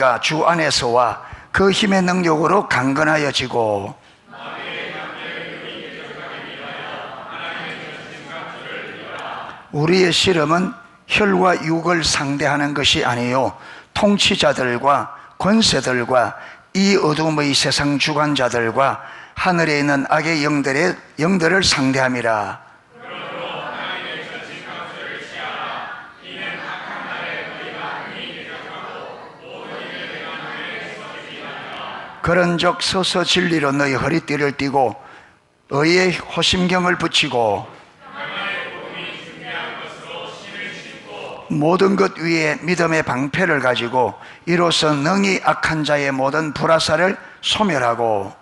너희가 주 안에서와 그 힘의 능력으로 강건하여지고 우리의 씨름은 혈과 육을 상대하는 것이 아니요 통치자들과 권세들과 이 어둠의 세상 주관자들과 하늘에 있는 악의 영들을 상대함이라. 그런즉 서서 진리로 너희 허리띠를 띠고 의의 호심경을 붙이고 모든 것 위에 믿음의 방패를 가지고 이로써 능히 악한 자의 모든 불화살을 소멸하고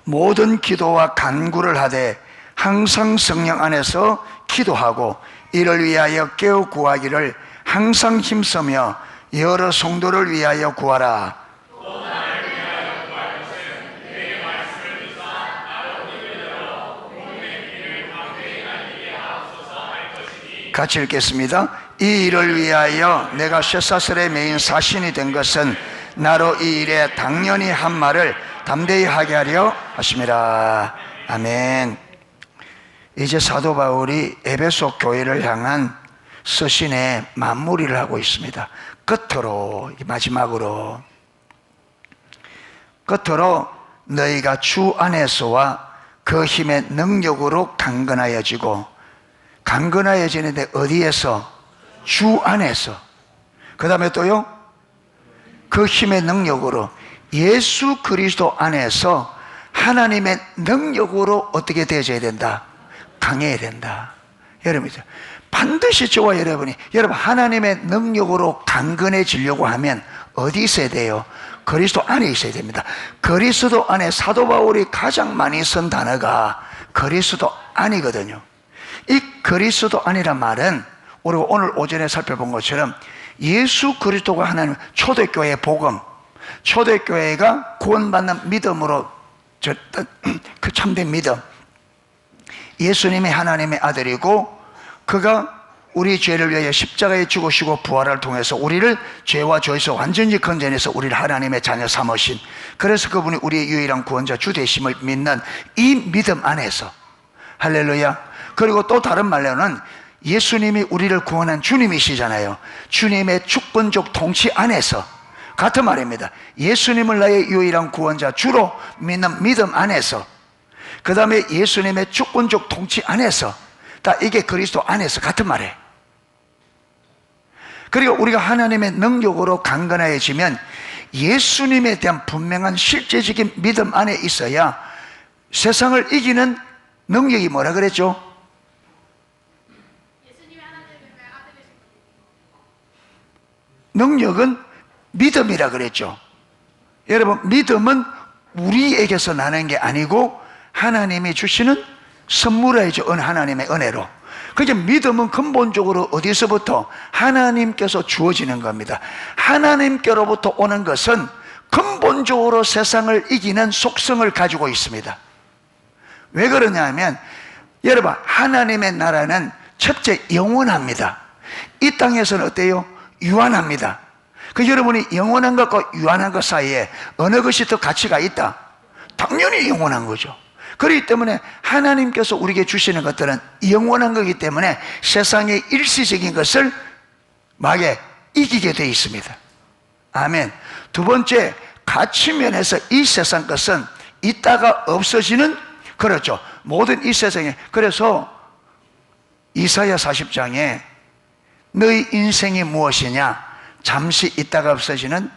모든 기도와 간구를 하되 항상 성령 안에서 기도하고 이를 위하여 깨어 구하기를 항상 힘쓰며 여러 성도를 위하여 구하라. 같이 읽겠습니다. 이 일을 위하여 내가 쇠사슬에 매인 사신이 된 것은 나로 이 일에 당연히 한 말을 담대히 하게 하려 하심이라. 아멘. 이제 사도 바울이 에베소 교회를 향한 서신의 마무리를 하고 있습니다. 끝으로, 마지막으로 너희가 주 안에서와 그 힘의 능력으로 강건하여지고, 강건하여지는데 어디에서? 주 안에서. 그 다음에 또요, 그 힘의 능력으로 예수 그리스도 안에서 하나님의 능력으로 어떻게 되어져야 된다? 강해야 된다. 여러분, 반드시 저와 여러분 하나님의 능력으로 강건해지려고 하면 어디 있어야 돼요? 그리스도 안에 있어야 됩니다. 그리스도 안에 사도 바울이 가장 많이 쓴 단어가 그리스도 안이거든요. 이 그리스도 안이란 말은 우리가 오늘 오전에 살펴본 것처럼 예수 그리스도가 하나님 초대교회의 복음, 초대교회가 구원받는 믿음으로 그 참된 믿음, 예수님이 하나님의 아들이고 그가 우리 죄를 위하여 십자가에 죽으시고 부활을 통해서 우리를 죄와 죄에서 완전히 건져내서 우리를 하나님의 자녀 삼으신, 그래서 그분이 우리의 유일한 구원자 주 되심을 믿는 이 믿음 안에서, 할렐루야. 그리고 또 다른 말로는 예수님이 우리를 구원한 주님이시잖아요. 주님의 주권적 통치 안에서, 같은 말입니다. 예수님을 나의 유일한 구원자 주로 믿는 믿음 안에서, 그 다음에 예수님의 주권적 통치 안에서, 다 이게 그리스도 안에서, 같은 말이에요. 그리고 우리가 하나님의 능력으로 강건해지면 예수님에 대한 분명한 실제적인 믿음 안에 있어야 세상을 이기는 능력이 뭐라 그랬죠? 능력은 믿음이라 그랬죠. 여러분, 믿음은 우리에게서 나는 게 아니고 하나님이 주시는 선물이죠. 하나님의 은혜로. 그러니까 믿음은 근본적으로 어디서부터? 하나님께서 주어지는 겁니다. 하나님께로부터 오는 것은 근본적으로 세상을 이기는 속성을 가지고 있습니다. 왜 그러냐면, 여러분, 하나님의 나라는 첫째 영원합니다. 이 땅에서는 어때요? 유한합니다. 그 여러분이 영원한 것과 유한한 것 사이에 어느 것이 더 가치가 있다? 당연히 영원한 거죠. 그렇기 때문에 하나님께서 우리에게 주시는 것들은 영원한 거기 때문에 세상의 일시적인 것을 막에 이기게 되어 있습니다. 아멘. 두 번째, 가치 면에서 이 세상 것은 있다가 없어지는, 그렇죠, 모든 이 세상에. 그래서 이사야 40장에 너희 인생이 무엇이냐? 잠시 있다가 없어지는,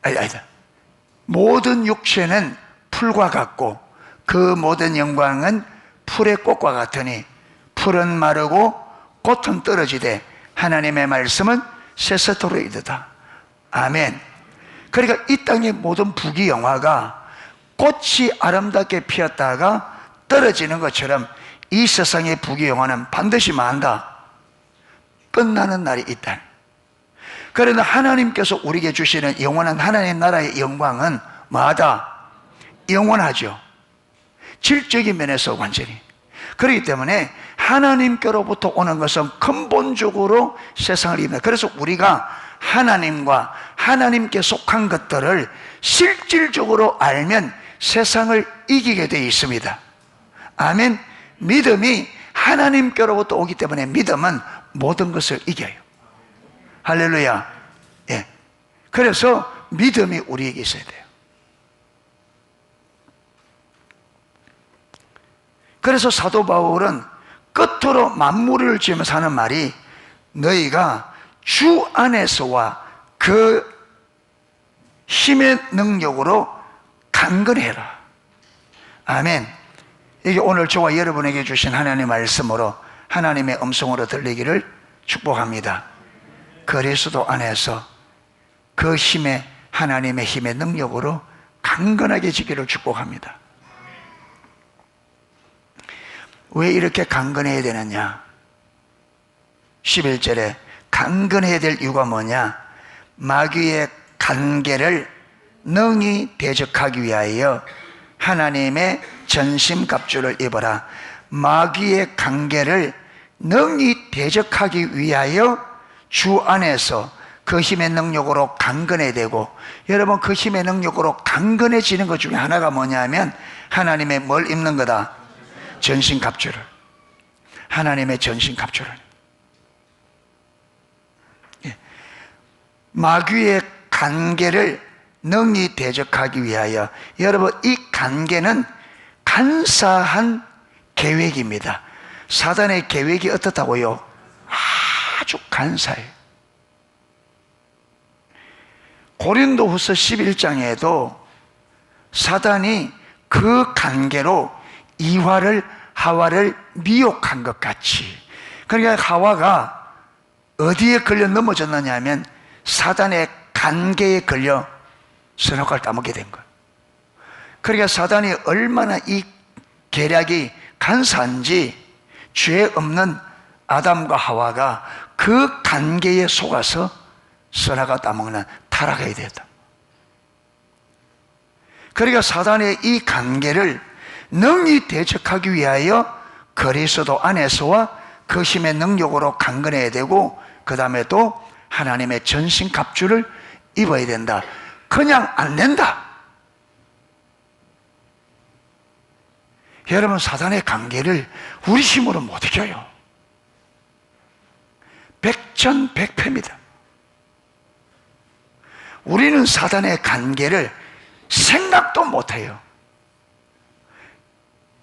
아니다. 모든 육체는 풀과 같고 그 모든 영광은 풀의 꽃과 같으니 풀은 마르고 꽃은 떨어지되 하나님의 말씀은 세세토록 이르다. 아멘. 그러니까 이 땅의 모든 부귀영화가 꽃이 아름답게 피었다가 떨어지는 것처럼 이 세상의 부귀영화는 반드시 만다. 끝나는 날이 있다. 그러나 하나님께서 우리에게 주시는 영원한 하나님 나라의 영광은 뭐하다? 영원하죠. 질적인 면에서 완전히. 그렇기 때문에 하나님께로부터 오는 것은 근본적으로 세상을 이깁니다. 그래서 우리가 하나님과 하나님께 속한 것들을 실질적으로 알면 세상을 이기게 되어 있습니다. 아멘. 믿음이 하나님께로부터 오기 때문에 믿음은 모든 것을 이겨요. 할렐루야. 예. 그래서 믿음이 우리에게 있어야 돼요. 그래서 사도 바울은 끝으로 만무리를 지으면서 하는 말이 너희가 주 안에서와 그 힘의 능력으로 강건해라. 아멘. 이게 오늘 저와 여러분에게 주신 하나님의 말씀으로 하나님의 음성으로 들리기를 축복합니다. 그리스도 안에서 그 힘의 하나님의 힘의 능력으로 강건하게 지기를 축복합니다. 왜 이렇게 강건해야 되느냐? 11절에 강건해야 될 이유가 뭐냐? 마귀의 간계를 능히 대적하기 위하여 하나님의 전심갑주를 입어라. 마귀의 간계를 능히 대적하기 위하여 주 안에서 그 힘의 능력으로 강건해야 되고, 여러분 그 힘의 능력으로 강건해지는 것 중에 하나가 뭐냐면 하나님의 뭘 입는 거다? 전신갑주를. 하나님의 전신갑주를. 예. 마귀의 간계를 능히 대적하기 위하여, 여러분 이 간계는 간사한 계획입니다. 사단의 계획이 어떻다고요? 아주 간사해요. 고린도후서 11장에도 사단이 그 관계로 하와를 미혹한 것 같이, 그러니까 하와가 어디에 걸려 넘어졌느냐 하면 사단의 관계에 걸려 선악과를 따먹게 된 거예요. 그러니까 사단이 얼마나 이 계략이 간사한지 죄 없는 아담과 하와가 그 관계에 속아서 선악과 따먹는 타락해야 되었다. 그러니까 사단의 이 관계를 능히 대적하기 위하여 그리스도 안에서와 그 힘의 능력으로 강건해야 되고, 그 다음에 또 하나님의 전신갑주를 입어야 된다. 그냥 안 된다. 여러분 사단의 관계를 우리 힘으로 못 이겨요. 백전백패입니다. 우리는 사단의 관계를 생각도 못해요.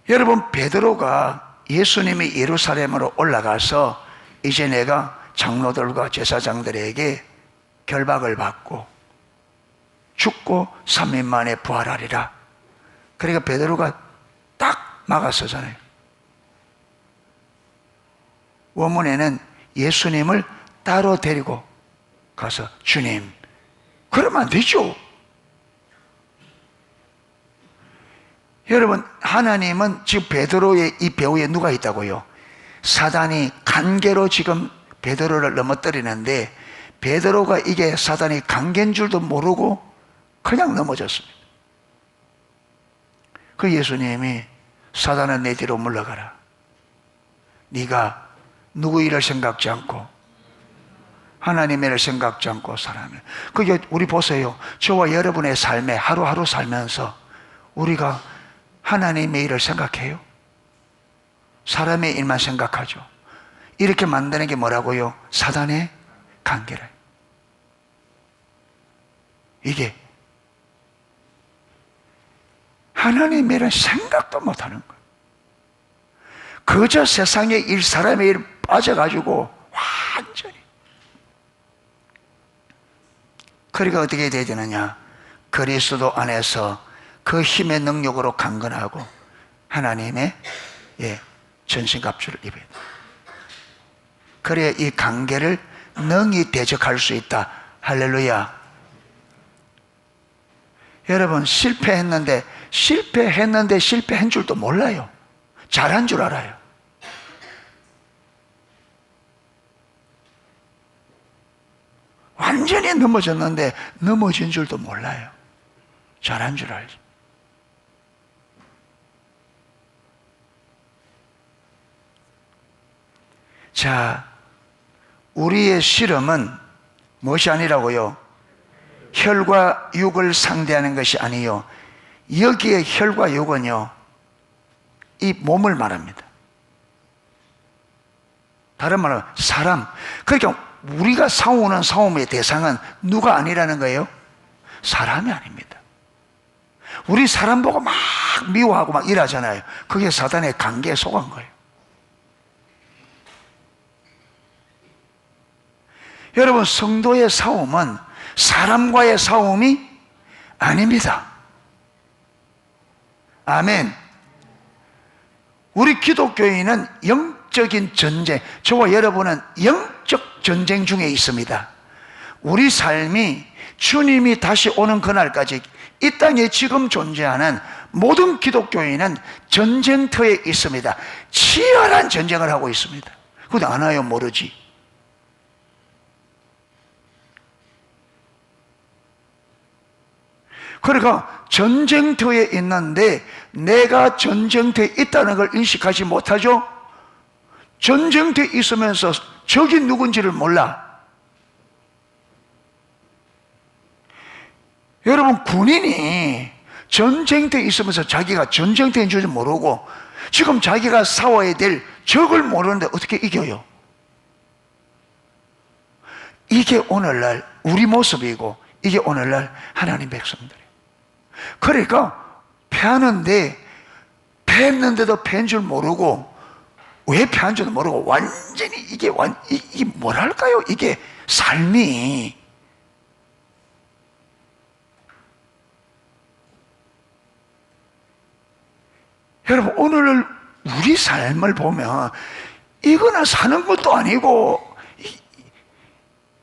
여러분 베드로가 예수님이 예루살렘으로 올라가서 이제 내가 장로들과 제사장들에게 결박을 받고 죽고 3일 만에 부활하리라. 그러니까 베드로가 딱 막았었잖아요. 원문에는 예수님을 따로 데리고 가서 주님, 그러면 안 되죠. 여러분 하나님은 지금 베드로의 이 배후에 누가 있다고요? 사단이 관계로 지금 베드로를 넘어뜨리는데, 베드로가 이게 사단이 관계인 줄도 모르고 그냥 넘어졌습니다. 그 예수님이 사단은 내 뒤로 물러가라. 네가 누구 일을 생각지 않고 하나님의 일을 생각지 않고 살아면, 그게 우리 보세요. 저와 여러분의 삶에 하루하루 살면서 우리가 하나님의 일을 생각해요? 사람의 일만 생각하죠. 이렇게 만드는 게 뭐라고요? 사단의 관계를. 이게 하나님의 일은 생각도 못하는 거예요. 그저 세상의 일, 사람의 일 빠져가지고 완전히. 그러니까 어떻게 돼야 되느냐? 그리스도 안에서 그 힘의 능력으로 강건하고 하나님의 전신갑주를 입어야 돼. 그래야 이 관계를 능히 대적할 수 있다. 할렐루야. 여러분 실패했는데 실패한 줄도 몰라요. 잘한 줄 알아요. 완전히 넘어졌는데 넘어진 줄도 몰라요. 잘한 줄 알죠. 자, 우리의 실험은 무엇이 아니라고요? 혈과 육을 상대하는 것이 아니요, 여기에 혈과 육은요, 이 몸을 말합니다. 다른 말로 사람. 그러니까 우리가 싸우는 싸움의 대상은 누가 아니라는 거예요? 사람이 아닙니다. 우리 사람 보고 막 미워하고 막 이러잖아요. 그게 사단의 관계에 속한 거예요. 여러분, 성도의 싸움은 사람과의 싸움이 아닙니다. 아멘. 우리 기독교인은 영적인 전쟁, 저와 여러분은 영적 전쟁 중에 있습니다. 우리 삶이 주님이 다시 오는 그날까지 이 땅에 지금 존재하는 모든 기독교인은 전쟁터에 있습니다. 치열한 전쟁을 하고 있습니다. 근데 아나요? 모르지. 그러니까 전쟁터에 있는데 내가 전쟁터에 있다는 걸 인식하지 못하죠? 전쟁터에 있으면서 적이 누군지를 몰라. 여러분, 군인이 전쟁터에 있으면서 자기가 전쟁터인 줄 모르고 지금 자기가 싸워야 될 적을 모르는데 어떻게 이겨요? 이게 오늘날 우리 모습이고 이게 오늘날 하나님 백성들이에요. 그러니까 패하는데 패했는데도 패인 줄 모르고 왜 패한 줄 모르고 완전히 이게 뭐랄까요? 이게 삶이 여러분, 오늘 우리 삶을 보면 이거는 사는 것도 아니고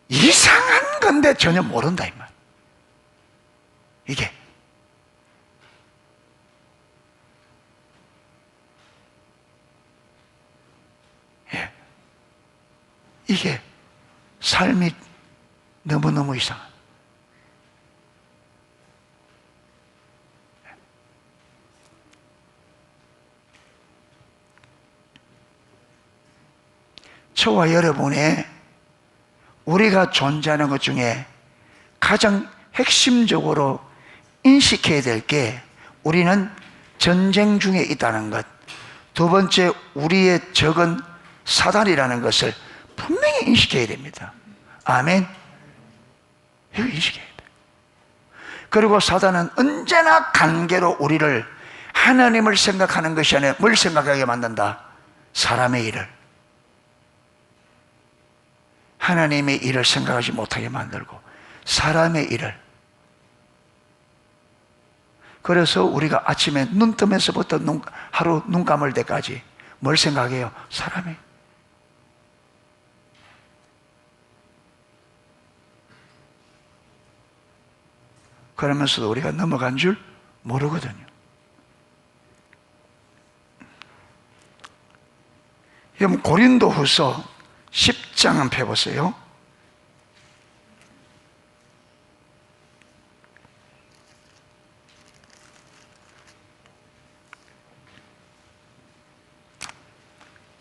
이상한 건데 전혀 모른다 이 말. 이게 이게 삶이 너무너무 이상한. 저와 여러분의 우리가 존재하는 것 중에 가장 핵심적으로 인식해야 될 게 우리는 전쟁 중에 있다는 것. 두 번째, 우리의 적은 사단이라는 것을 분명히 인식해야 됩니다. 아멘. 이거 인식해야 돼요. 그리고 사단은 언제나 관계로 우리를 하나님을 생각하는 것이 아니라 뭘 생각하게 만든다? 사람의 일을. 하나님의 일을 생각하지 못하게 만들고 사람의 일을. 그래서 우리가 아침에 눈 뜨면서부터 하루 눈 감을 때까지 뭘 생각해요? 사람의. 그러면서도 우리가 넘어간 줄 모르거든요. 여러분, 고린도후서 10장 한번 펴보세요.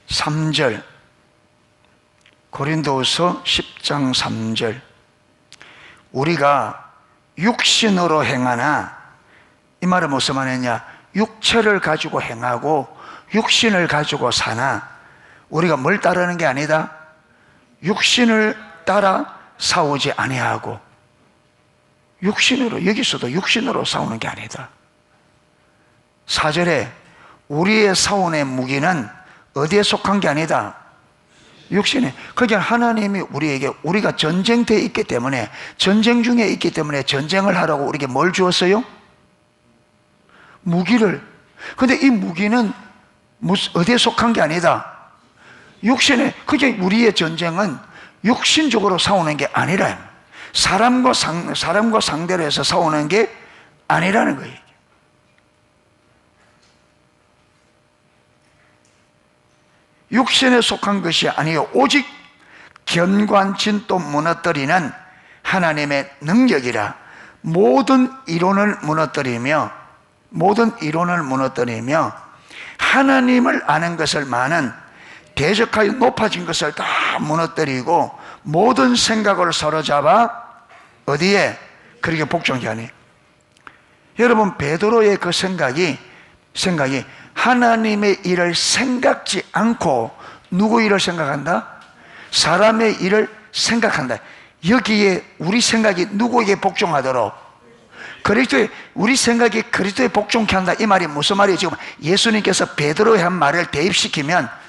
(3절) 고린도후서 10장 3절. 우리가 육신으로 행하나, 이 말은 무슨 말이냐? 육체를 가지고 행하고 육신을 가지고 사나, 우리가 뭘 따르는 게 아니다? 육신을 따라 싸우지 아니하고, 육신으로, 여기서도 육신으로 싸우는 게 아니다. 4절에 우리의 싸움의 무기는 어디에 속한 게 아니다? 육신에. 그게 하나님이 우리에게, 우리가 전쟁터에 있기 때문에, 전쟁 중에 있기 때문에 전쟁을 하라고 우리에게 뭘 주었어요? 무기를. 근데 이 무기는 어디에 속한 게 아니다? 육신에. 그게 우리의 전쟁은 육신적으로 싸우는 게 아니라 사람과 상대로 해서 싸우는 게 아니라는 거예요. 육신에 속한 것이 아니요 오직 견관진도 무너뜨리는 하나님의 능력이라. 모든 이론을 무너뜨리며 하나님을 아는 것을 많은 대적하여 높아진 것을 다 무너뜨리고 모든 생각을 사로잡아 어디에? 그렇게 복종케 하니. 여러분, 베드로의 그 생각이 하나님의 일을 생각지 않고 누구 일을 생각한다? 사람의 일을 생각한다. 여기에 우리 생각이 누구에게 복종하도록, 그리스도의, 우리 생각이 그리스도에 복종케 한다. 이 말이 무슨 말이에요? 지금 예수님께서 베드로의 한 말을 대입시키면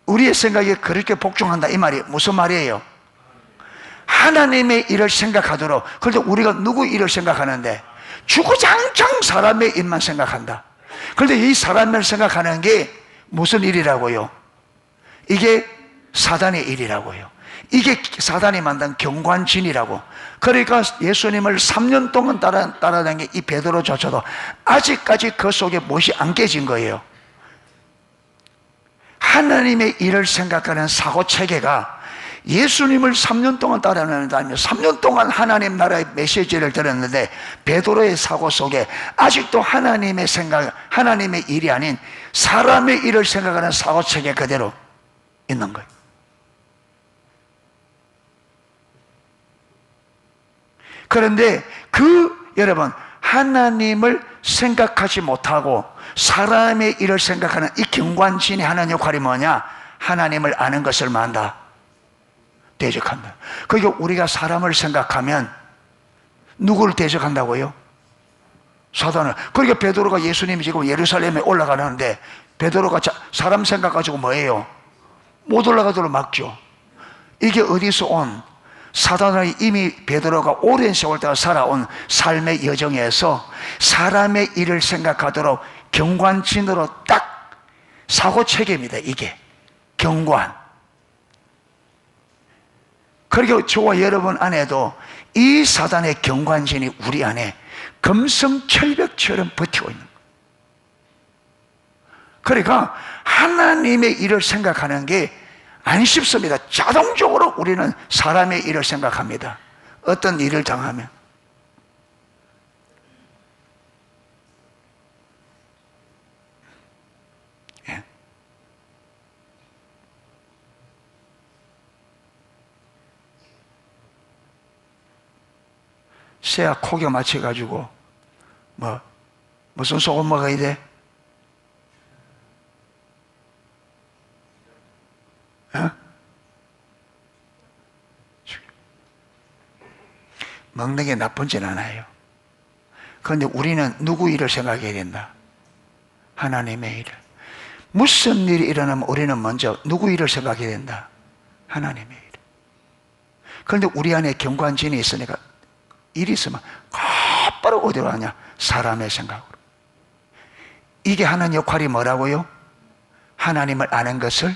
우리의 생각이 그렇게 복종한다. 이 말이 무슨 말이에요? 하나님의 일을 생각하도록. 그런데 우리가 누구 일을 생각하는데? 주구장창 사람의 일만 생각한다. 그런데 이 사람을 생각하는 게 무슨 일이라고요? 이게 사단의 일이라고요. 이게 사단이 만든 경관진이라고. 그러니까 예수님을 3년 동안 따라다닌 이 베드로조차도 아직까지 그 속에 못이 안 깨진 거예요. 하나님의 일을 생각하는 사고체계가 예수님을 3년 동안 따라다니면 3년 동안 하나님 나라의 메시지를 들었는데 베드로의 사고 속에 아직도 하나님의 생각, 하나님의 일이 아닌 사람의 일을 생각하는 사고체계 그대로 있는 거예요. 그런데 여러분, 하나님을 생각하지 못하고 사람의 일을 생각하는 이 경관진이 하는 역할이 뭐냐? 하나님을 아는 것을 만다. 대적한다. 그러니까 우리가 사람을 생각하면 누구를 대적한다고요? 사단을. 그러니까 베드로가 예수님이 지금 예루살렘에 올라가는데 베드로가 사람 생각 가지고 뭐예요? 못 올라가도록 막죠. 이게 어디서 온? 사단은 이미 베드로가 오랜 세월 동안 살아온 삶의 여정에서 사람의 일을 생각하도록 경관진으로 딱 사고체계입니다. 이게 경관. 그리고 저와 여러분 안에도 이 사단의 경관진이 우리 안에 금성철벽처럼 버티고 있는 거예요. 그러니까 하나님의 일을 생각하는 게 안 쉽습니다. 자동적으로 우리는 사람의 일을 생각합니다. 어떤 일을 당하면. 예. 새야 코겨 맞춰가지고 무슨 소금 먹어야 돼? 어? 먹는 게 나쁘진 않아요. 그런데 우리는 누구 일을 생각해야 된다? 하나님의 일을. 무슨 일이 일어나면 우리는 먼저 누구 일을 생각해야 된다? 하나님의 일. 그런데 우리 안에 경관진이 있으니까 일이 있으면 곧바로 어디로 가냐? 사람의 생각으로. 이게 하는 역할이 뭐라고요? 하나님을 아는 것을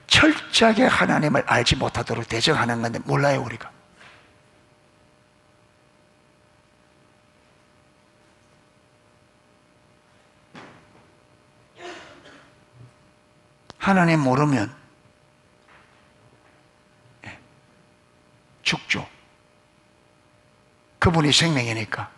철저하게 하나님을 알지 못하도록 대적하는 건데 몰라요. 우리가 하나님 모르면 죽죠. 그분이 생명이니까.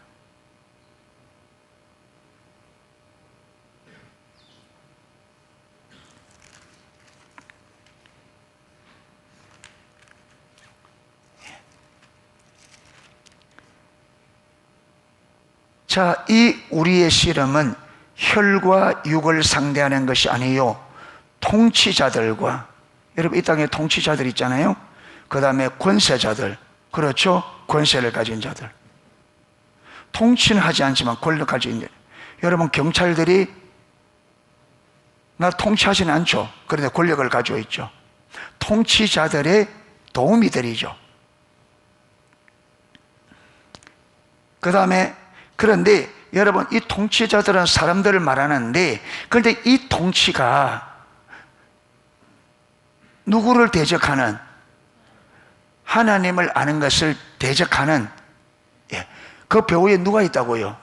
자, 이 우리의 씨름은 혈과 육을 상대하는 것이 아니요 통치자들과, 여러분 이 땅에 통치자들 있잖아요. 그 다음에 권세자들, 그렇죠? 권세를 가진 자들. 통치는 하지 않지만 권력 가진 자들. 여러분 경찰들이 나 통치하지는 않죠. 그런데 권력을 가지고 있죠. 통치자들의 도움이 되리죠. 그 다음에 그런데 여러분 이 통치자들은 사람들을 말하는데, 그런데 이 통치가 누구를 대적하는? 하나님을 아는 것을 대적하는, 그 배후에 누가 있다고요?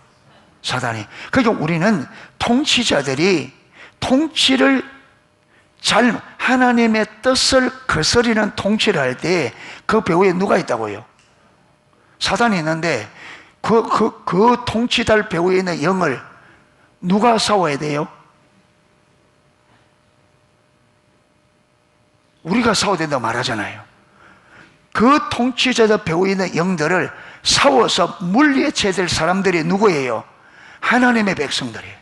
사단이. 그러니까 우리는 통치자들이 통치를 하나님의 뜻을 거스리는 통치를 할 때 그 배후에 누가 있다고요? 사단이 있는데 그 통치자들 배후에 있는 영을 누가 싸워야 돼요? 우리가 싸워야 된다고 말하잖아요. 그 통치자들 배후에 있는 영들을 싸워서 물리쳐야 될 사람들이 누구예요? 하나님의 백성들이에요.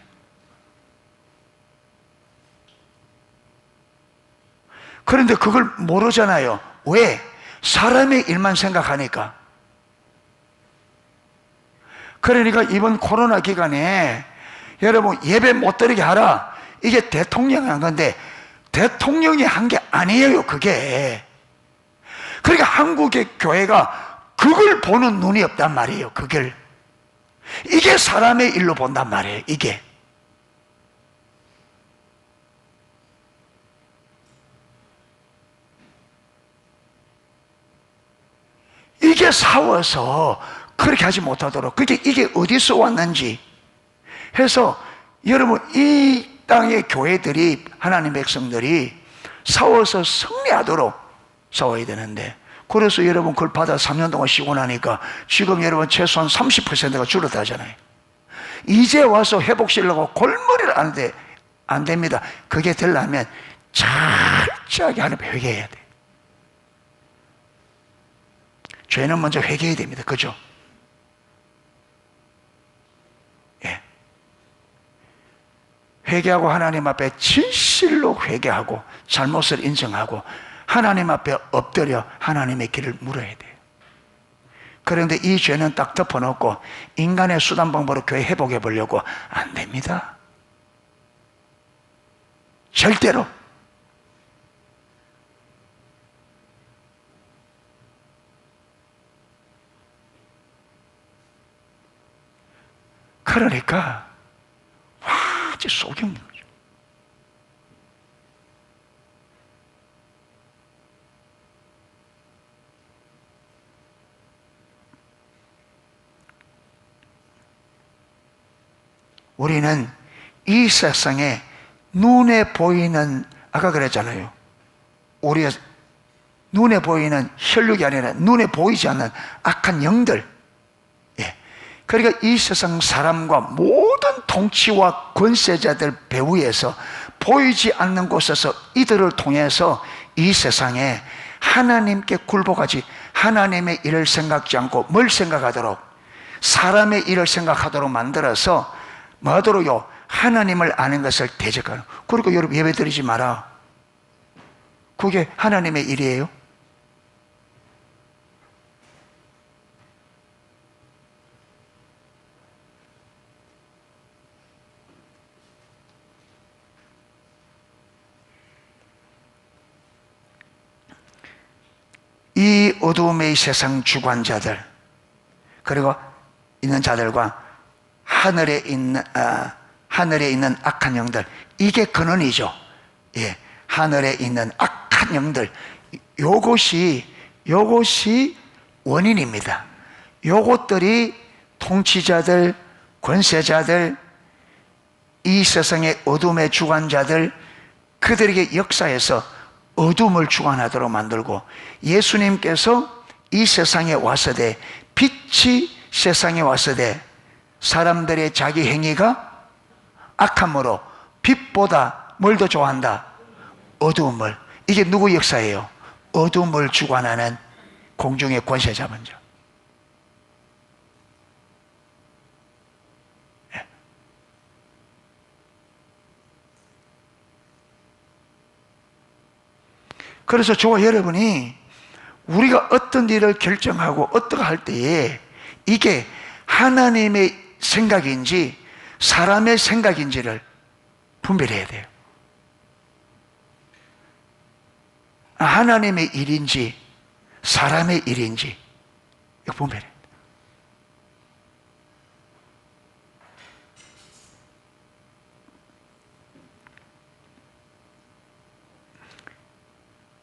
그런데 그걸 모르잖아요. 왜? 사람의 일만 생각하니까. 그러니까 이번 코로나 기간에 여러분 예배 못 드리게 하라, 이게 대통령이 한 건데 대통령이 한 게 아니에요. 그게. 그러니까 한국의 교회가 그걸 보는 눈이 없단 말이에요. 그걸. 이게 사람의 일로 본단 말이에요. 이게 싸워서 그렇게 하지 못하도록, 그게 이게 어디서 왔는지 해서 여러분, 이 땅의 교회들이, 하나님 백성들이 싸워서 승리하도록 싸워야 되는데, 그래서 여러분 그걸 받아 3년 동안 쉬고 나니까 지금 여러분 최소한 30%가 줄었다잖아요. 이제 와서 회복시키려고 골머리를 안 됩니다. 그게 되려면 철저하게 하나님 회개해야 돼. 죄는 먼저 회개해야 됩니다. 그죠? 예. 회개하고 하나님 앞에 진실로 회개하고 잘못을 인정하고 하나님 앞에 엎드려 하나님의 길을 물어야 돼요. 그런데 이 죄는 딱 덮어놓고 인간의 수단 방법으로 교회 회복해 보려고 안 됩니다. 절대로. 그러니까 완전 속이는 거죠. 우리는 이 세상에 눈에 보이는, 아까 그랬잖아요, 우리가 눈에 보이는 혈육이 아니라 눈에 보이지 않는 악한 영들, 그러니까 이 세상 사람과 모든 통치와 권세자들 배후에서 보이지 않는 곳에서 이들을 통해서 이 세상에 하나님께 굴복하지, 하나님의 일을 생각지 않고 뭘 생각하도록, 사람의 일을 생각하도록 만들어서 뭐 하도록요? 하나님을 아는 것을 대적하는. 그리고 여러분 예배 드리지 마라, 그게 하나님의 일이에요? 이 어두움의 세상 주관자들, 그리고 있는 자들과 하늘에 있는 악한 영들, 이게 근원이죠. 예, 하늘에 있는 악한 영들, 요것이 원인입니다. 요것들이 통치자들, 권세자들, 이 세상의 어둠의 주관자들, 그들에게 역사에서 어둠을 주관하도록 만들고, 예수님께서 이 세상에 왔으되, 빛이 세상에 왔으되 사람들의 자기 행위가 악함으로 빛보다 뭘 더 좋아한다? 어두움을. 이게 누구 역사예요? 어두움을 주관하는 공중의 권세자 먼저. 그래서 저와 여러분이 우리가 어떤 일을 결정하고 어떻게 할 때에 이게 하나님의 생각인지 사람의 생각인지를 분별해야 돼요. 하나님의 일인지 사람의 일인지 이거 분별해야 돼요.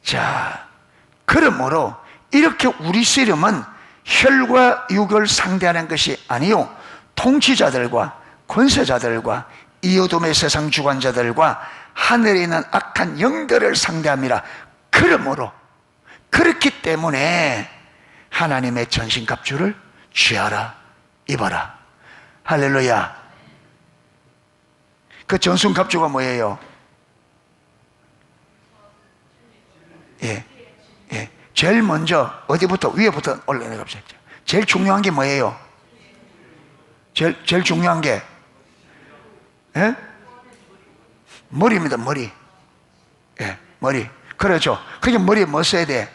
자, 그러므로 이렇게 우리 씨름은 혈과 육을 상대하는 것이 아니요, 통치자들과 권세자들과 이 어둠의 세상 주관자들과 하늘에 있는 악한 영들을 상대합니다. 그러므로, 그렇기 때문에 하나님의 전신갑주를 취하라, 입어라. 할렐루야. 그 전신갑주가 뭐예요? 예, 예. 제일 먼저 어디부터? 위에부터 올라갑시다. 제일 중요한 게 뭐예요? 제일 중요한 게 예? 머리입니다. 머리. 예, 머리. 그렇죠. 그게 머리에 뭐 써야 돼?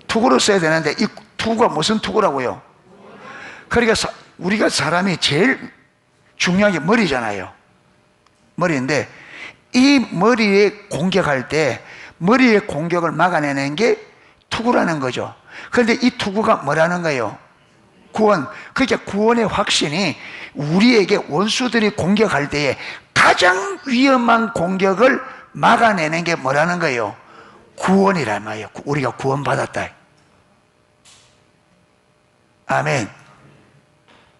투구로 써야 되는데 이 투구가 무슨 투구라고요? 그러니까 우리가 사람이 제일 중요한 게 머리잖아요. 머리인데 이 머리에 공격할 때 머리의 공격을 막아내는 게 투구라는 거죠. 그런데 이 투구가 뭐라는 거예요? 구원. 그러니까 구원의 확신이 우리에게 원수들이 공격할 때에 가장 위험한 공격을 막아내는 게 뭐라는 거예요? 구원이란 말이에요. 우리가 구원받았다. 아멘.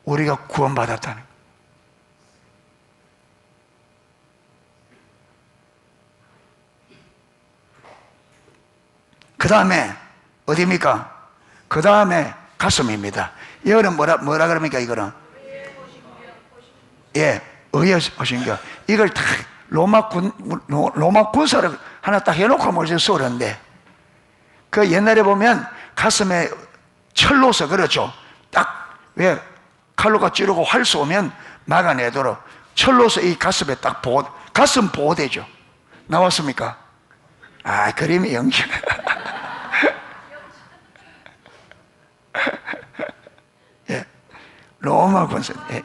우리가 구원받았다는 거예요. 그 다음에 어디입니까? 그 다음에 가슴입니다. 이거는 뭐라 그럽니까? 이거는 예, 의의 오신겨. 이걸 다 로마 군사를 하나 딱 해놓고 먼저 쏘는데 그 옛날에 보면 가슴에 철로서 그렇죠. 딱 왜 칼로가 찌르고 활 쏘면 막아내도록 철로서 이 가슴에 딱 가슴 보호대죠. 나왔습니까? 아, 그림이 연기. 예, 로마 군사. 예,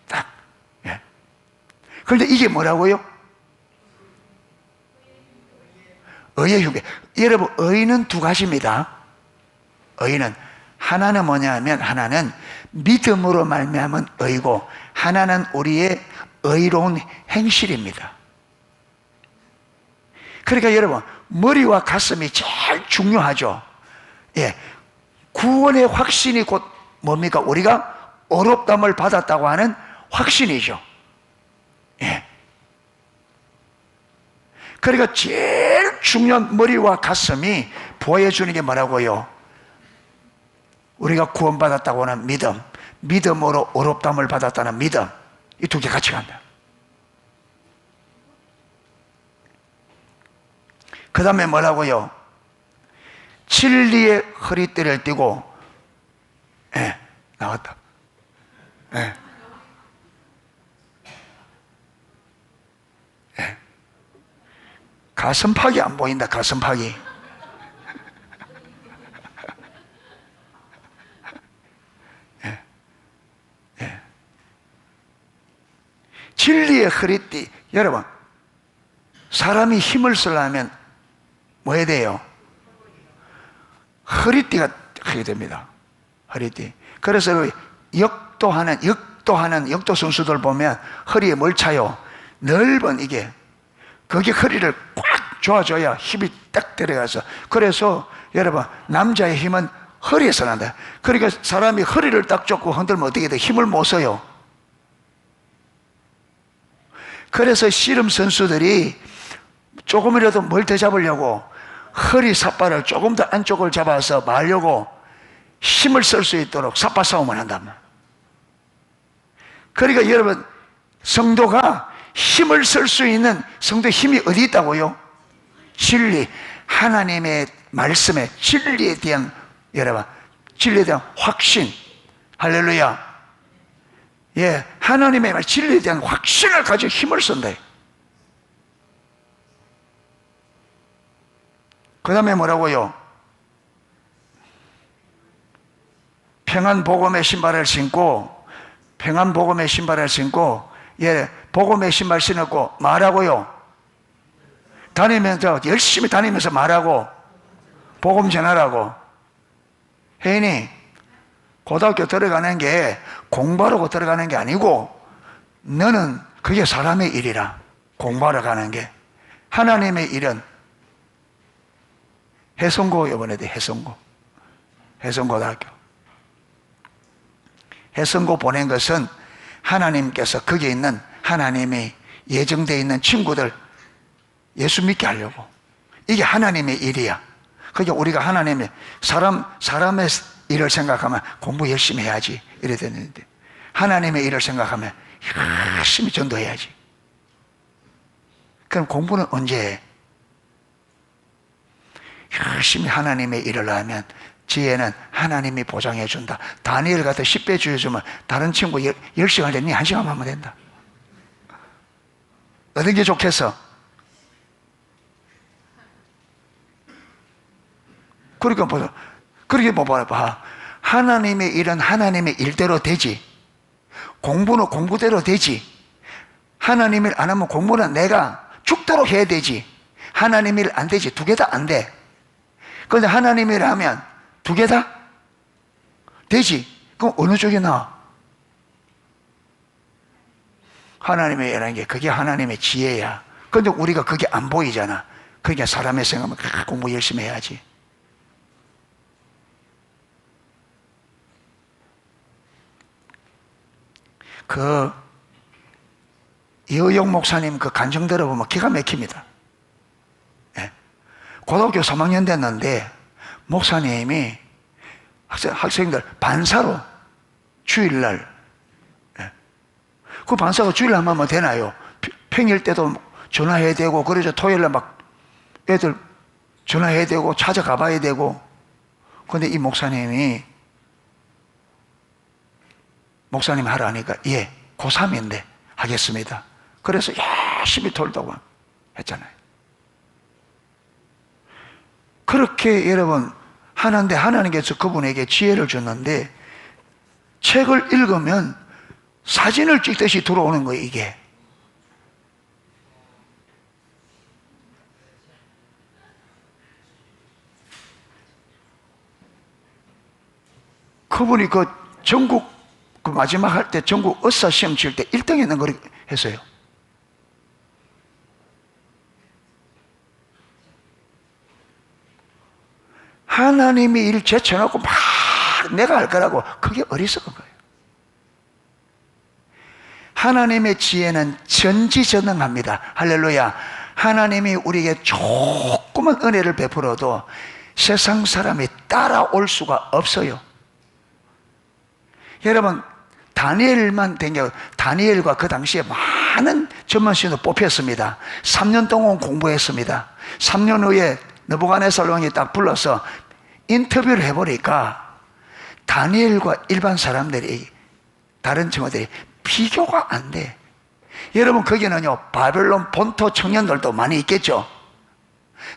딱. 예. 그런데 이게 뭐라고요? 의의 휴게. 여러분, 의는 두 가지입니다. 의는 하나는 뭐냐면 하나는 믿음으로 말미암은 의고 하나는 우리의 의로운 행실입니다. 그러니까 여러분, 머리와 가슴이 제일 중요하죠. 예, 구원의 확신이 곧 뭡니까? 우리가 어렵담을 받았다고 하는 확신이죠. 예. 그러니까 제일 중요한 머리와 가슴이 보여주는 게 뭐라고요? 우리가 구원받았다고 하는 믿음, 믿음으로 어렵담을 받았다는 믿음, 이 두 개 같이 간다. 그 다음에 뭐라고요? 진리의 허리띠를 띠고, 예, 나왔다. 예. 예. 가슴팍이 안 보인다, 가슴팍이. 예. 예. 진리의 허리띠. 여러분, 사람이 힘을 쓰려면 뭐 해야 돼요? 허리띠가 하게 됩니다. 허리띠. 그래서 역도하는 역도 선수들 보면 허리에 뭘 차요? 넓은 이게. 그게 허리를 꽉 조아줘야 힘이 딱 들어가서. 그래서 여러분, 남자의 힘은 허리에서 난다. 그러니까 사람이 허리를 딱 쫓고 흔들면 어떻게 돼? 힘을 못 써요. 그래서 씨름 선수들이 조금이라도 뭘 더 잡으려고 허리 삿발을 조금 더 안쪽을 잡아서 말려고 힘을 쓸 수 있도록 삿발 싸움을 한단 말이에요. 그러니까 여러분, 성도가 힘을 쓸 수 있는 성도의 힘이 어디 있다고요? 진리, 하나님의 말씀에 진리에 대한, 여러분, 진리에 대한 확신. 할렐루야. 예, 하나님의 말, 진리에 대한 확신을 가지고 힘을 쓴다. 그 다음에 뭐라고요? 평안 복음의 신발을 신고, 평안 복음의 신발을 신고, 예, 복음의 신발 신었고, 말하고요. 다니면서, 열심히 다니면서 말하고, 복음 전하라고. 혜인이, 고등학교 들어가는 게 공부하려고 들어가는 게 아니고, 너는 그게 사람의 일이라. 공부하러 가는 게. 하나님의 일은 해성고 이번에도 해성고등학교. 해성고 보낸 것은 하나님께서 거기에 있는 하나님이 예정되어 있는 친구들 예수 믿게 하려고. 이게 하나님의 일이야. 그러니까 우리가 하나님의 사람의 일을 생각하면 공부 열심히 해야지 이래 되는데, 하나님의 일을 생각하면 열심히 전도해야지. 그럼 공부는 언제 해? 열심히 하나님의 일을 하면 지혜는 하나님이 보장해 준다. 다니엘 같은 10배 주어주면 다른 친구 10시간 됐니? 1시간만 하면 된다. 어떤 게 좋겠어? 그러니까 보자. 그렇게 봐봐. 하나님의 일은 하나님의 일대로 되지. 공부는 공부대로 되지. 하나님 일 안 하면 공부는 내가 죽도록 해야 되지. 하나님 일 안 되지. 두 개 다 안 돼. 그런데 하나님 일 하면 두 개 다 되지. 그럼 어느 쪽이 나아? 하나님의 일하는 게 그게 하나님의 지혜야. 그런데 우리가 그게 안 보이잖아. 그러니까 사람의 생각은 공부 열심히 해야지. 그 이의용 목사님 그 간증 들어보면 기가 막힙니다. 예. 고등학교 3학년 됐는데 목사님이 학생들 반사로 주일날, 예. 그 반사가 주일날 하면 되나요? 평일 때도 전화해야 되고, 그러죠. 토요일날 막 애들 전화해야 되고 찾아가 봐야 되고. 근데 이 목사님이 목사님 하라 하니까 예, 고3인데 하겠습니다. 그래서 열심히 돌다고 했잖아요. 그렇게 여러분 하는데 하나님께서 그분에게 지혜를 줬는데 책을 읽으면 사진을 찍듯이 들어오는 거예요, 이게. 그분이 그 전국 그 마지막 할 때 전국 의사 시험 칠 때 1등 했는 걸 했어요. 하나님이 일 제쳐놓고 막 내가 할 거라고, 그게 어리석은 거예요. 하나님의 지혜는 전지전능합니다. 할렐루야. 하나님이 우리에게 조그만 은혜를 베풀어도 세상 사람이 따라올 수가 없어요. 여러분, 다니엘만 댕겨, 다니엘과 그 당시에 많은 전문신으로 뽑혔습니다. 3년 동안 공부했습니다. 3년 후에 느부갓네살 왕이 딱 불러서 인터뷰를 해보니까 다니엘과 일반 사람들이, 다른 친구들이 비교가 안 돼. 여러분, 거기는요 바벨론 본토 청년들도 많이 있겠죠.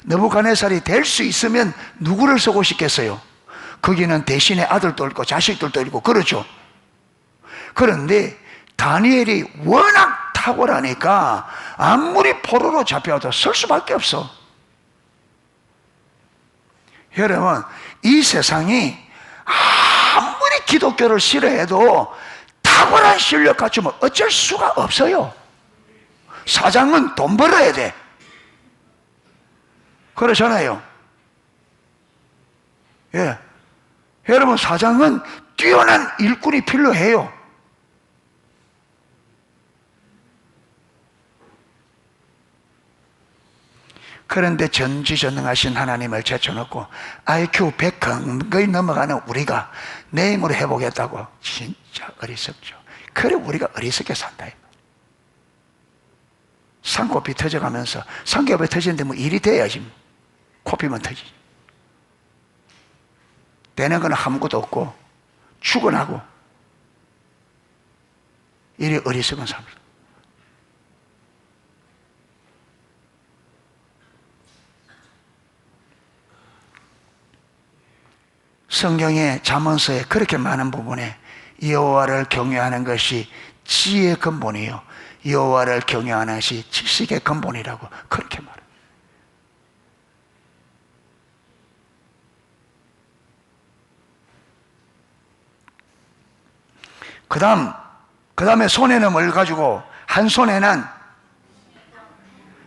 느부갓네살이 될 수 있으면 누구를 쓰고 싶겠어요? 거기는 대신에 아들도 있고 자식들도 있고 그렇죠. 그런데 다니엘이 워낙 탁월하니까 아무리 포로로 잡혀도 쓸 수밖에 없어. 여러분, 이 세상이 아무리 기독교를 싫어해도 탁월한 실력 갖추면 어쩔 수가 없어요. 사장은 돈 벌어야 돼. 그렇잖아요. 예. 여러분, 사장은 뛰어난 일꾼이 필요해요. 그런데 전지전능하신 하나님을 제쳐놓고 IQ 100 거의 넘어가는 우리가 내 힘으로 해보겠다고, 진짜 어리석죠. 그래 우리가 어리석게 산다. 쌍코피 터져가면서, 쌍꺼풀 터지는데 뭐 일이 돼야지, 코피만 터지지. 되는 건 아무것도 없고 출근하고, 이래 어리석은 삶. 성경의 잠언서에 그렇게 많은 부분에 여호와를 경외하는 것이 지혜의 근본이요, 여호와를 경외하는 것이 지식의 근본이라고 그렇게 말해요. 그 다음에 손에는 뭘 가지고, 한 손에는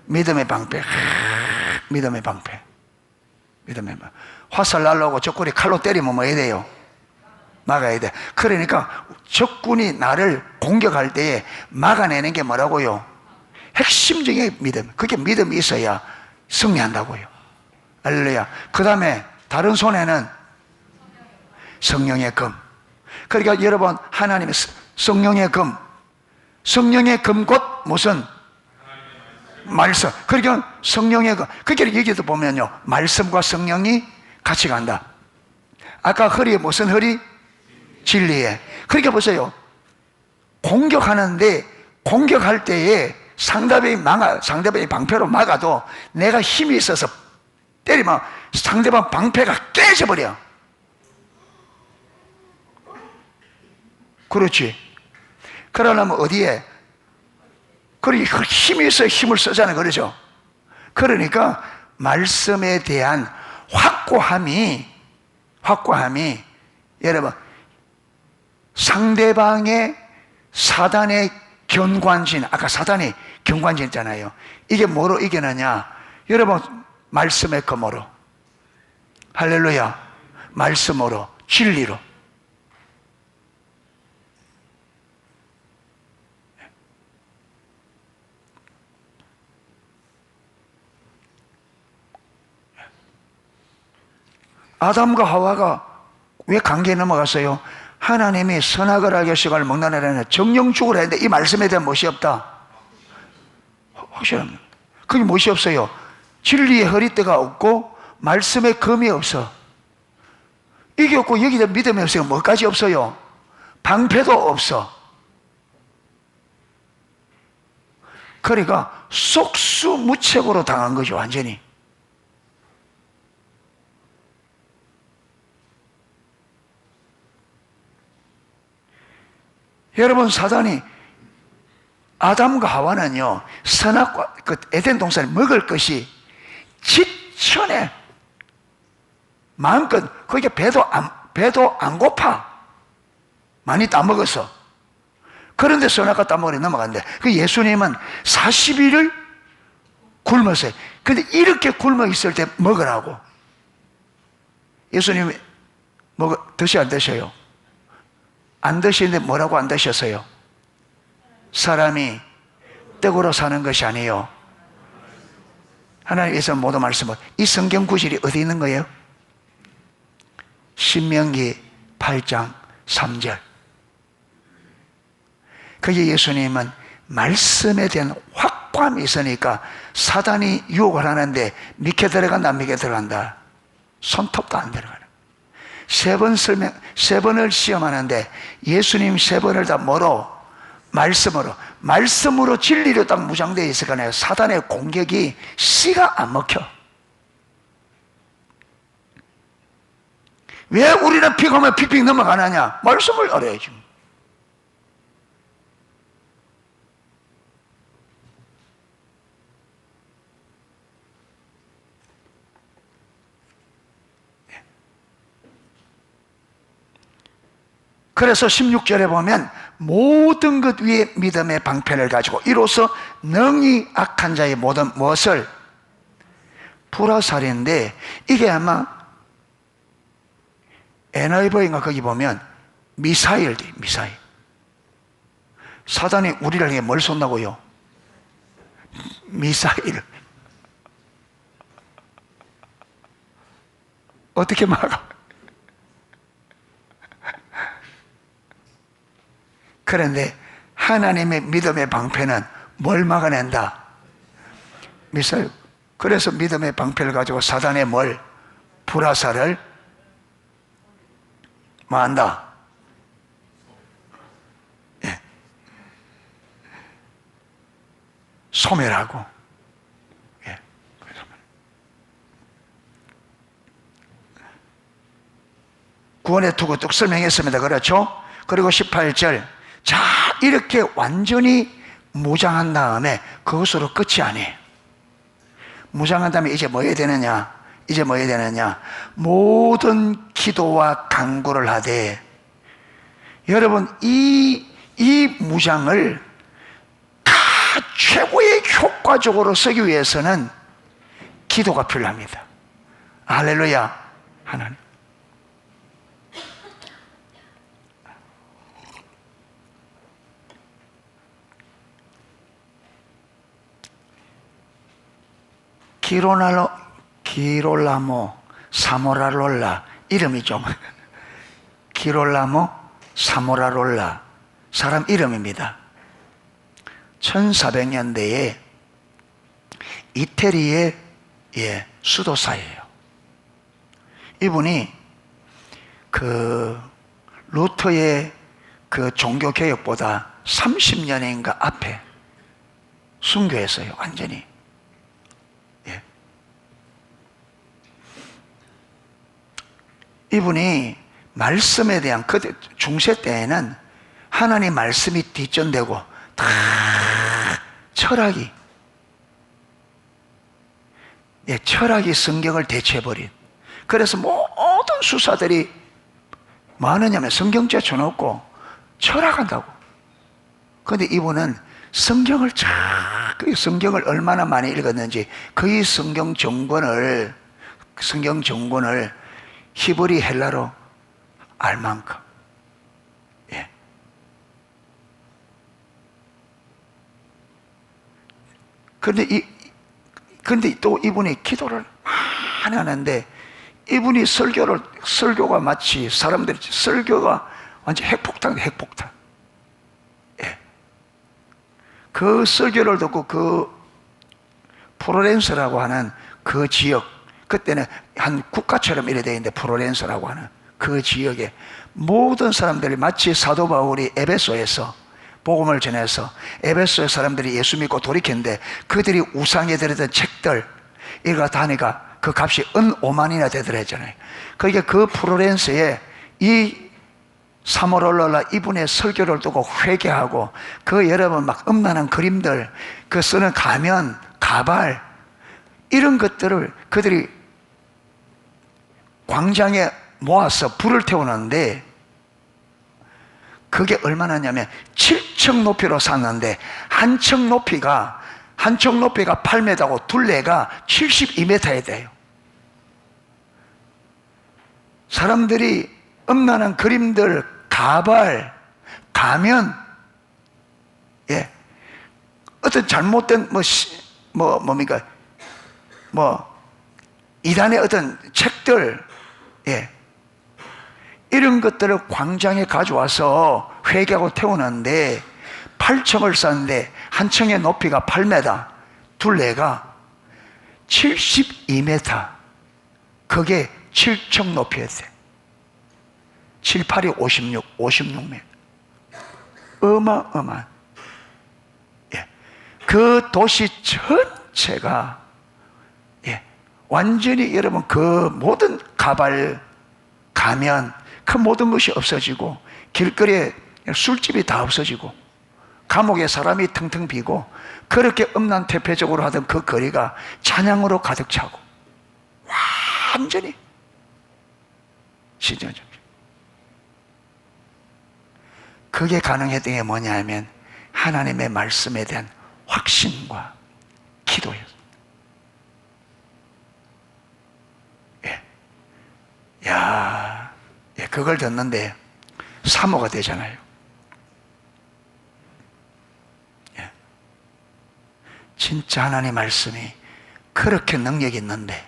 믿음의 방패. 믿음의 방패. 믿음의 방패. 화살 날라오고 적군이 칼로 때리면 뭐 해야 돼요? 막아야 돼. 그러니까 적군이 나를 공격할 때에 막아내는 게 뭐라고요? 핵심적인 믿음. 그게 믿음이 있어야 승리한다고요. 할렐루야. 그 다음에 다른 손에는 성령의 금. 그러니까 여러분, 하나님의 성령의 금. 성령의 금 곧 무슨? 말씀. 그러니까 성령의 그러니까 여기도 보면요, 말씀과 성령이 같이 간다. 아까 허리에 무슨 허리? 진리에. 그러니까 보세요, 공격하는데 공격할 때에 상대방이 방패로 막아도 내가 힘이 있어서 때리면 상대방 방패가 깨져버려. 그렇지. 그러려면 어디에? 그러니까 힘이 있어야 힘을 쓰잖아요. 그러죠? 그러니까 말씀에 대한 확고함이 여러분, 상대방의 사단의 경관진, 아까 사단이 경관진 있잖아요. 이게 뭐로 이겨내냐? 여러분, 말씀의 검으로. 할렐루야. 말씀으로, 진리로. 아담과 하와가 왜 관계에 넘어갔어요? 하나님이 선악을 알게 하시고 먹나라는 정령 죽으라 했는데 이 말씀에 대한 무엇이 없다? 확실합니다. 그게 무엇이 없어요? 진리의 허리띠가 없고 말씀의 검이 없어. 이게 없고 여기다 믿음이 없어요. 뭐까지 없어요? 방패도 없어. 그러니까 속수무책으로 당한 거죠. 완전히. 여러분, 사단이 아담과 하와는요, 선악과 그 에덴 동산을 먹을 것이 지천에 마음껏, 그게 배도 안 고파. 많이 따먹었어. 그런데 선악과 따먹으려 넘어갔는데, 그 예수님은 40일을 굶었어요. 근데 이렇게 굶어 있을 때 먹으라고. 예수님이 드셔 안 드셔요? 안 드시는데 뭐라고 안 드셨어요? 사람이 떡으로 사는 것이 아니에요. 하나님께서 모두 말씀을, 이 성경 구절이 어디 있는 거예요? 신명기 8장 3절. 그게 예수님은 말씀에 대한 확고함이 있으니까 사단이 유혹을 하는데 믿게 들어간다, 안 믿게 들어간다? 손톱도 안 들어가요. 세 번을 시험하는데 예수님 세 번을 다 뭐로? 말씀으로 진리로 딱 무장되어 있으니까 사단의 공격이 씨가 안 먹혀. 왜 우리는 픽하면 픽픽 넘어가느냐? 말씀을 알아야지. 그래서 16절에 보면 모든 것 위에 믿음의 방패를 가지고 이로써 능히 악한 자의 모든 무엇을 불화살인데, 이게 아마 NIV인가 거기 보면 미사일. 사단이 우리를 향해 뭘 쏜다고요? 미사일. 어떻게 막아? 그런데 하나님의 믿음의 방패는 뭘 막아낸다? 미사일. 그래서 믿음의 방패를 가지고 사단의 뭘? 불화살을 뭐 한다? 예. 소멸하고. 예. 구원의 투구 뚝 설명했습니다. 그렇죠? 그리고 18절. 자, 이렇게 완전히 무장한 다음에 그것으로 끝이 아니에요. 무장한 다음에 이제 뭐 해야 되느냐? 모든 기도와 간구를 하되. 여러분, 이 무장을 최고의 효과적으로 쓰기 위해서는 기도가 필요합니다. 할렐루야. 하나님. 기롤라모 사모라롤라, 이름이 좀 기롤라모 사모라롤라, 사람 이름입니다. 1400년대에 이태리의 수도사예요. 이분이 그 루터의 그 종교개혁보다 30년인가 앞에 순교했어요. 완전히. 이분이 말씀에 대한 그때 중세 때에는 하나님 말씀이 뒷전되고 다 철학이 철학이 성경을 대체해버린. 그래서 모든 수사들이 뭐 하느냐면 성경죄 쳐놓고 철학한다고. 그런데 이분은 성경을 얼마나 많이 읽었는지 거의 성경 정권을 히브리 헬라로 알 만큼. 그런데 또 이분이 기도를 많이 하는데, 이분이 설교가 마치 사람들이, 설교가 완전 핵폭탄. 그 설교를 듣고 그 프로렌스라고 하는 그 지역, 그때는 한 국가처럼 이래 되어 있는데, 프로렌스라고 하는 그 지역에 모든 사람들이 마치 사도 바울이 에베소에서 복음을 전해서 에베소의 사람들이 예수 믿고 돌이켰는데, 그들이 우상에 들었던 책들 이거 다 하니까 그 값이 은 5만이나 되더라 했잖아요. 그러니까 그 플로렌스에 이 사모롤라 이분의 설교를 두고 회개하고, 그 여러분 막 음란한 그림들, 그 쓰는 가면, 가발 이런 것들을 그들이 광장에 모아서 불을 태우는데, 그게 얼마나냐면 7층 높이로 샀는데 한 층 높이가 8m고 둘레가 72m에 돼요. 사람들이 음란한 그림들, 가발, 가면, 어떤 잘못된 이단의 어떤 책들, 이런 것들을 광장에 가져와서 회개하고 태우는데, 8층을 쌌는데 한 층의 높이가 8m, 둘레가 72m. 그게 7층 높이였어요. 7, 8이 56m. 어마어마한. 그 도시 전체가 완전히 여러분 그 모든 가발, 가면, 그 모든 것이 없어지고, 길거리에 술집이 다 없어지고, 감옥에 사람이 텅텅 비고, 그렇게 음란퇴폐적으로 하던 그 거리가 찬양으로 가득 차고, 완전히 신전적. 그게 가능했던 게 뭐냐 하면 하나님의 말씀에 대한 확신과 기도였어요. 그걸 듣는데 사모가 되잖아요. 진짜 하나님의 말씀이 그렇게 능력이 있는데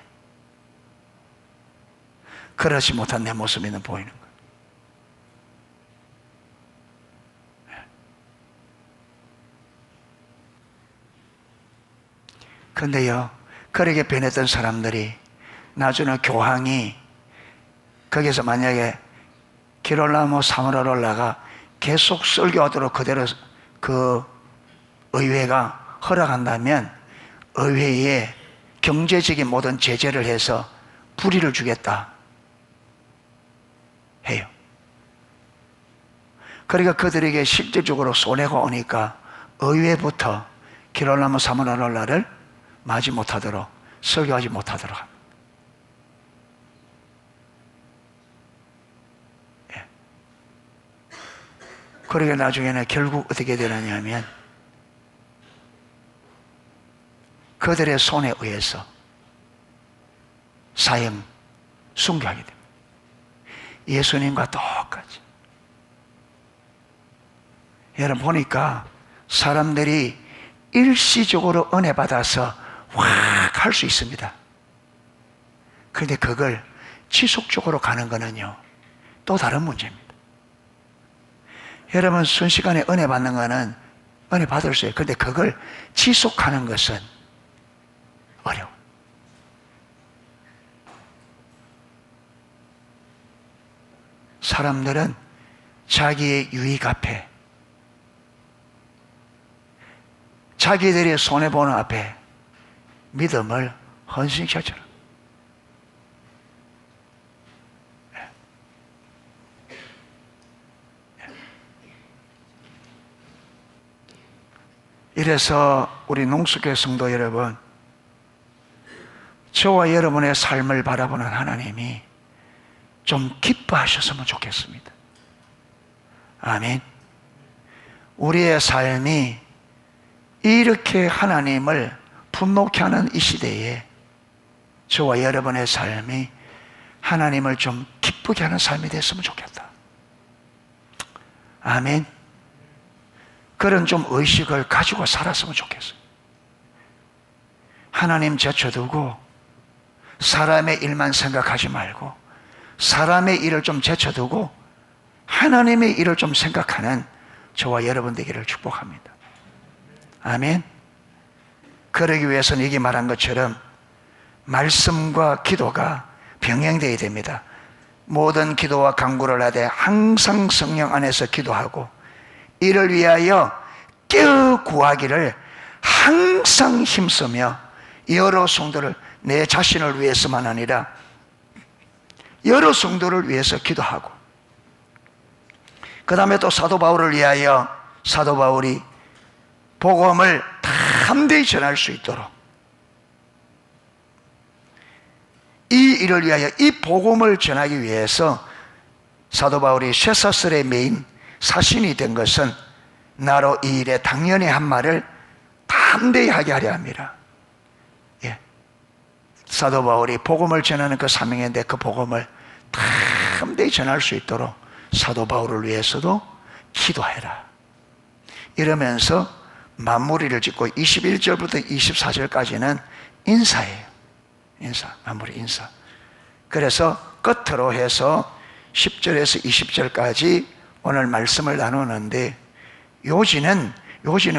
그러지 못한 내 모습이 보이는 거예요. 그런데요, 그렇게 변했던 사람들이 나중에 교황이 거기서 만약에 기롤라모 사무라롤라가 계속 설교하도록 그대로 그 의회가 허락한다면 의회에 경제적인 모든 제재를 해서 불의를 주겠다 해요. 그러니까 그들에게 실질적으로 손해가 오니까 의회부터 기롤라모 사무라롤라를 맞이 못하도록, 설교하지 못하도록 합니다. 그러게 나중에는 결국 어떻게 되느냐 하면 그들의 손에 의해서 사형, 순교하게 됩니다. 예수님과 똑같이. 여러분 보니까 사람들이 일시적으로 은혜 받아서 확 할 수 있습니다. 그런데 그걸 지속적으로 가는 거는요, 또 다른 문제입니다. 여러분 순식간에 은혜 받는 거는 은혜 받을 수 있어요. 그런데 그걸 지속하는 것은 사람들은 자기의 유익 앞에, 자기들이 손해보는 앞에 믿음을 헌신시켜줘라. 이래서 우리 농수교회 성도 여러분, 저와 여러분의 삶을 바라보는 하나님이 좀 기뻐하셨으면 좋겠습니다. 아멘. 우리의 삶이 이렇게 하나님을 분노케 하는 이 시대에 저와 여러분의 삶이 하나님을 좀 기쁘게 하는 삶이 됐으면 좋겠다. 아멘. 그런 좀 의식을 가지고 살았으면 좋겠어요. 하나님 제쳐두고 사람의 일만 생각하지 말고 사람의 일을 좀 제쳐두고 하나님의 일을 좀 생각하는 저와 여러분 되기를 축복합니다. 아멘. 그러기 위해서는 이게 말한 것처럼 말씀과 기도가 병행되어야 됩니다. 모든 기도와 간구를 하되 항상 성령 안에서 기도하고 이를 위하여 깨어 구하기를 항상 힘쓰며 여러 성도를, 내 자신을 위해서만 아니라 여러 성도를 위해서 기도하고, 그 다음에 또 사도 바울을 위하여 사도 바울이 복음을 담대히 전할 수 있도록 이 일을 위하여, 이 복음을 전하기 위해서 사도 바울이 쇠사슬의 메인 사신이 된 것은 나로 이 일에 당연히 한 말을 담대히 하게 하려 합니다. 예. 사도 바울이 복음을 전하는 그 사명인데 그 복음을 담대히 전할 수 있도록 사도 바울을 위해서도 기도해라. 이러면서 마무리를 짓고 21절부터 24절까지는 인사예요. 인사, 마무리 인사. 그래서 끝으로 해서 10절에서 20절까지 오늘 말씀을 나누는데, 요지는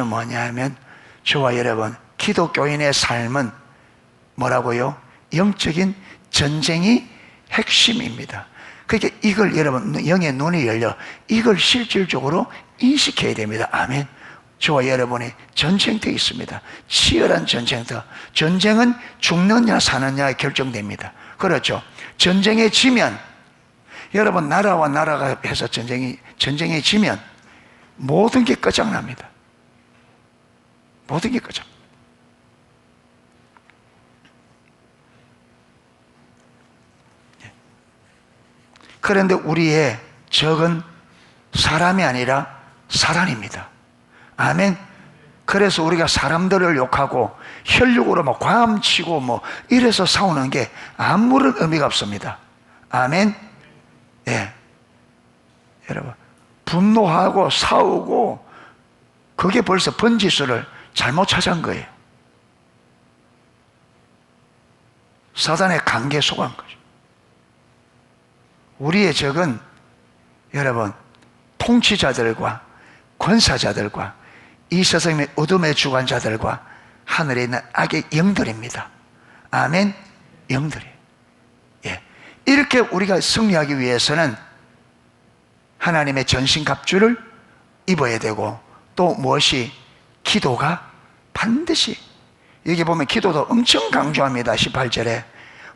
뭐냐면 저와 여러분 기독교인의 삶은 뭐라고요? 영적인 전쟁이 핵심입니다. 그러니까 이걸 여러분 영의 눈이 열려 이걸 실질적으로 인식해야 됩니다. 아멘. 저와 여러분이 전쟁터에 있습니다. 치열한 전쟁터. 전쟁은 죽느냐 사느냐에 결정됩니다. 그렇죠. 전쟁에 지면, 여러분 나라와 나라가 해서 전쟁에 지면 모든 게 끝장납니다. 모든 게 끝장. 그런데 우리의 적은 사람이 아니라 사단입니다. 아멘. 그래서 우리가 사람들을 욕하고 혈육으로 막 과음치고 뭐 이래서 싸우는 게 아무런 의미가 없습니다. 아멘. 예. 여러분, 분노하고 싸우고 그게 벌써 번지수를 잘못 찾은 거예요. 사단의 관계에 속한 거죠. 우리의 적은 여러분 통치자들과 권사자들과 이 세상의 어둠의 주관자들과 하늘에 있는 악의 영들입니다. 아멘. 영들이. 예. 이렇게 우리가 승리하기 위해서는 하나님의 전신갑주를 입어야 되고, 또 무엇이? 기도가 반드시, 여기 보면 기도도 엄청 강조합니다. 18절에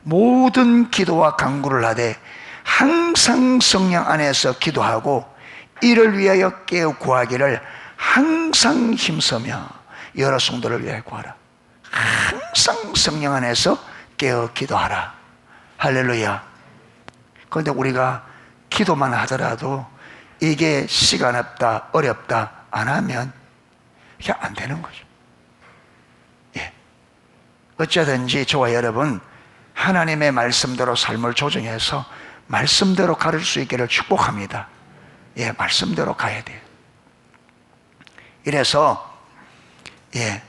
모든 기도와 간구를 하되 항상 성령 안에서 기도하고 이를 위하여 깨어 구하기를 항상 힘쓰며 여러 성도를 위하여 구하라. 항상 성령 안에서 깨어 기도하라. 할렐루야. 그런데 우리가 기도만 하더라도 이게 시간 없다, 어렵다 안 하면 이게 안 되는 거죠. 예. 어쩌든지 저와 여러분 하나님의 말씀대로 삶을 조정해서 말씀대로 가를 수 있기를 축복합니다. 예, 말씀대로 가야 돼요. 이래서 예,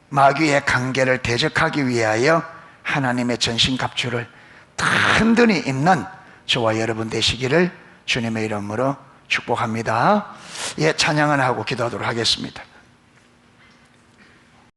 마귀의 관계를 대적하기 위하여 하나님의 전신갑주를 든든히 입는 저와 여러분 되시기를 주님의 이름으로 축복합니다. 예, 찬양을 하고 기도하도록 하겠습니다.